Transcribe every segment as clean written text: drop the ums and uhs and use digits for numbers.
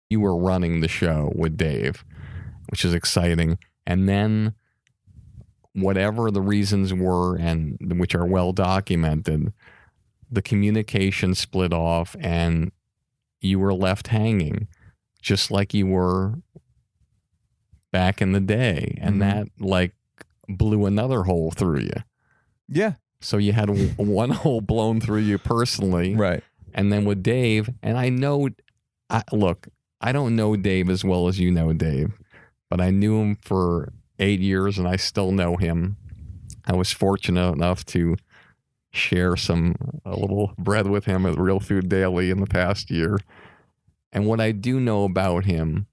you were running the show with Dave, which is exciting. And then whatever the reasons were, and which are well documented, the communication split off and you were left hanging, just like you were back in the day. And that like blew another hole through you. Yeah. So you had one hole blown through you personally. Right. And then with Dave, and I know, look, I don't know Dave as well as you know Dave, but I knew him for 8 years and I still know him. I was fortunate enough to share a little bread with him at Real Food Daily in the past year. And what I do know about him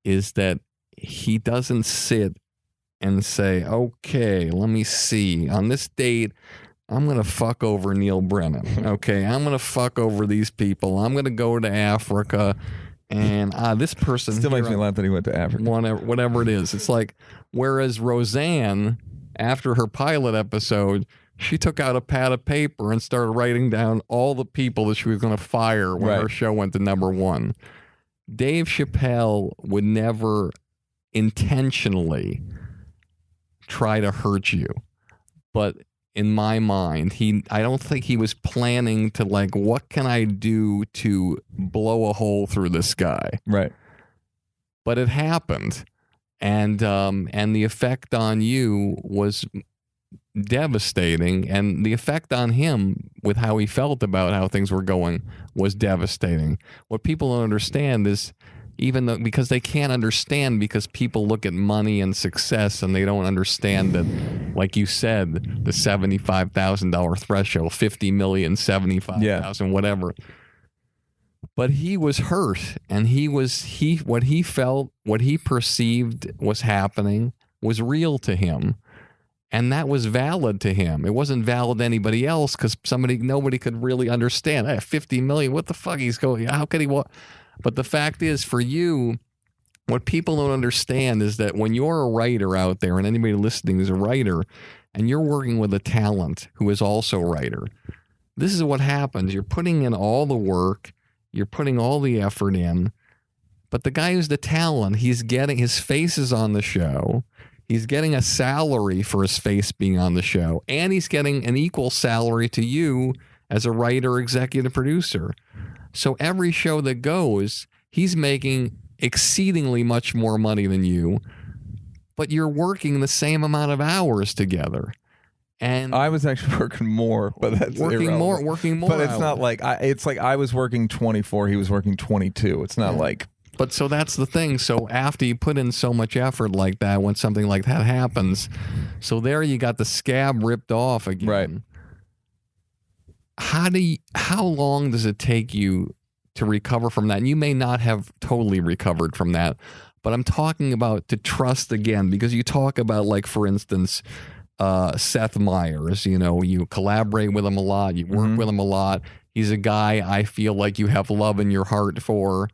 is that he doesn't sit and say, okay, let me see. On this date, I'm going to fuck over Neal Brennan. Okay, I'm going to fuck over these people. I'm going to go to Africa. And this person still makes me laugh that he went to Africa. Whatever it is. It's like, whereas Roseanne, after her pilot episode, she took out a pad of paper and started writing down all the people that she was going to fire when her show went to #1. Dave Chappelle would never intentionally try to hurt you. But in my mind, I don't think he was planning to like, what can I do to blow a hole through this guy? Right. But it happened. And the effect on you was devastating, and the effect on him with how he felt about how things were going was devastating. What people don't understand is, even though, because they can't understand, because people look at money and success and they don't understand that, like you said, the $75,000 threshold, 50 million, 75,000, whatever. But he was hurt, and what he felt, what he perceived was happening was real to him. And that was valid to him. It wasn't valid to anybody else, because nobody could really understand. Hey, 50 million, what the fuck? He's going, how could he? But the fact is, for you, what people don't understand is that when you're a writer out there, and anybody listening is a writer, and you're working with a talent who is also a writer, this is what happens. You're putting in all the work, you're putting all the effort in, but the guy who's the talent, he's getting, his face is on the show. He's getting a salary for his face being on the show, and he's getting an equal salary to you as a writer, executive producer. So every show that goes, he's making exceedingly much more money than you, but you're working the same amount of hours together. And I was actually working more, but that's working more. But it's not like it's like I was working 24, he was working 22. It's not like. But so that's the thing. So after you put in so much effort like that, when something like that happens, so there you got the scab ripped off again. Right. How long does it take you to recover from that? And you may not have totally recovered from that, but I'm talking about to trust again, because you talk about, like, for instance, Seth Meyers, you collaborate with him a lot, you work with him a lot. He's a guy I feel like you have love in your heart for.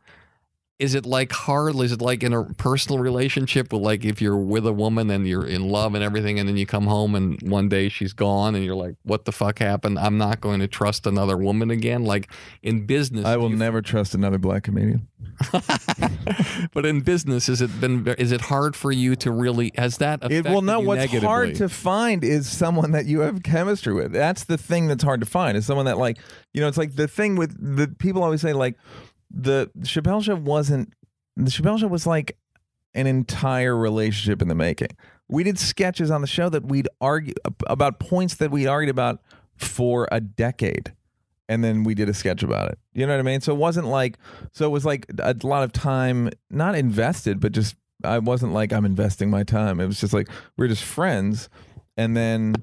Is it like hard? Is it like in a personal relationship, with, like, if you're with a woman and you're in love and everything, and then you come home and one day she's gone and you're like, what the fuck happened? I'm not going to trust another woman again. Like in business, I will never trust another black comedian. But in business, is it hard for you to really, has that affected you negatively? What's hard to find is someone that you have chemistry with. That's the thing that's hard to find, is someone that, like, it's like the thing with the people always say, like, the Chappelle Show was like an entire relationship in the making. We did sketches on the show that we'd argue about, points that we argued about for a decade, and then we did a sketch about it. You know what I mean? So it wasn't like, it was like a lot of time not invested, but just, I wasn't like, I'm investing my time. It was just like, we're just friends. And then,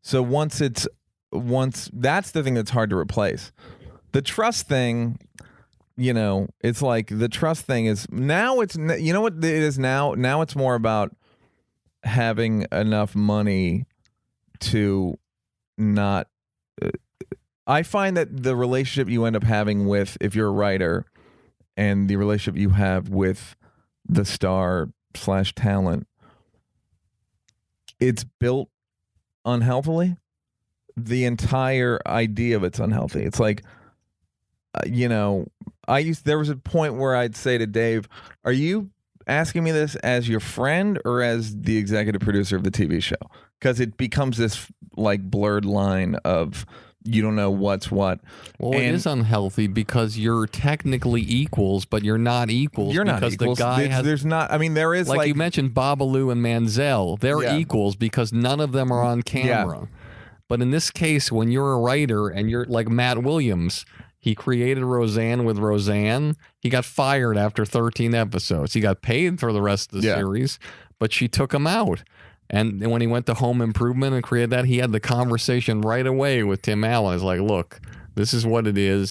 so once that's the thing that's hard to replace. The trust thing, it's like, the trust thing is now, what it is now? Now it's more about having enough money to not. I find that the relationship you end up having with, if you're a writer, and the relationship you have with the star/talent, it's built unhealthily. The entire idea of it's unhealthy. It's like, There was a point where I'd say to Dave, "Are you asking me this as your friend or as the executive producer of the TV show?" Because it becomes this like blurred line of you don't know what's what. Well, it is unhealthy because you're technically equals, but you're not equals. You're not because equals. The guy there's not. I mean, there is like you mentioned Babalu and Manziel. They're equals because none of them are on camera. Yeah. But in this case, when you're a writer and you're like Matt Williams, he created Roseanne with Roseanne. He got fired after 13 episodes. He got paid for the rest of the series, but she took him out. And when he went to Home Improvement and created that, he had the conversation right away with Tim Allen. It's like, look, this is what it is.